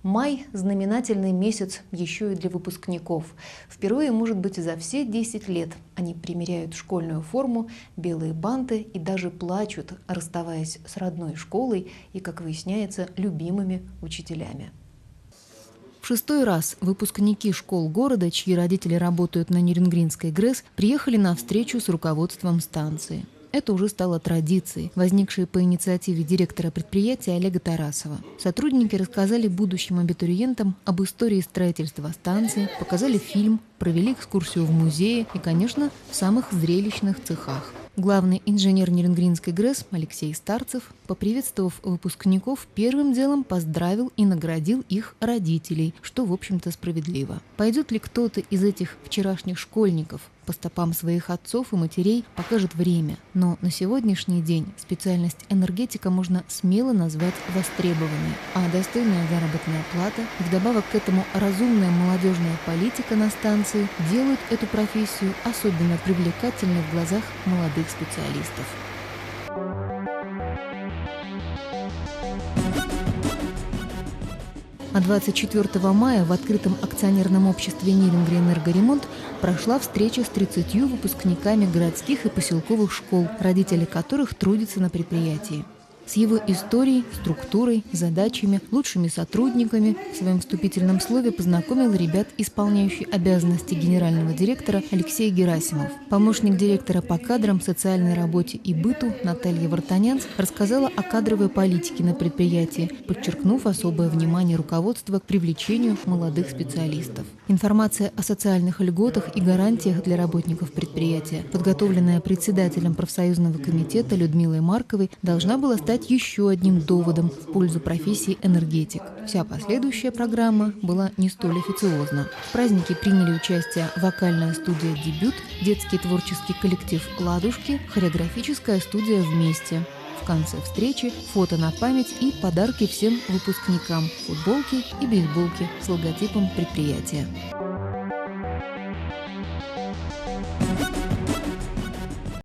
Май – знаменательный месяц еще и для выпускников. Впервые, может быть, за все 10 лет они примеряют школьную форму, белые банты и даже плачут, расставаясь с родной школой и, как выясняется, любимыми учителями. В 6-й раз выпускники школ города, чьи родители работают на Нерюнгринской ГРЭС, приехали на встречу с руководством станции. Это уже стало традицией, возникшей по инициативе директора предприятия Олега Тарасова. Сотрудники рассказали будущим абитуриентам об истории строительства станции, показали фильм, провели экскурсию в музее и, конечно, в самых зрелищных цехах. Главный инженер Нерюнгринской ГРЭС Алексей Старцев, поприветствовав выпускников, первым делом поздравил и наградил их родителей, что, в общем-то, справедливо. Пойдет ли кто-то из этих вчерашних школьников по стопам своих отцов и матерей, покажет время. Но на сегодняшний день специальность энергетика можно смело назвать востребованной. А достойная заработная плата и вдобавок к этому разумная молодежная политика на станции делают эту профессию особенно привлекательной в глазах молодых специалистов. А 24 мая в открытом акционерном обществе «Нерюнгри-Энергоремонт» прошла встреча с 30 выпускниками городских и поселковых школ, родители которых трудятся на предприятии. С его историей, структурой, задачами, лучшими сотрудниками в своем вступительном слове познакомил ребят исполняющий обязанности генерального директора Алексей Герасимов. Помощник директора по кадрам, социальной работе и быту Наталья Вартанянц рассказала о кадровой политике на предприятии, подчеркнув особое внимание руководства к привлечению молодых специалистов. Информация о социальных льготах и гарантиях для работников предприятия, подготовленная председателем профсоюзного комитета Людмилой Марковой, должна была стать еще одним доводом в пользу профессии энергетик. Вся последующая программа была не столь официозна. В празднике приняли участие вокальная студия «Дебют», детский творческий коллектив «Ладушки», хореографическая студия «Вместе». В конце встречи фото на память и подарки всем выпускникам – футболки и бейсболки с логотипом предприятия.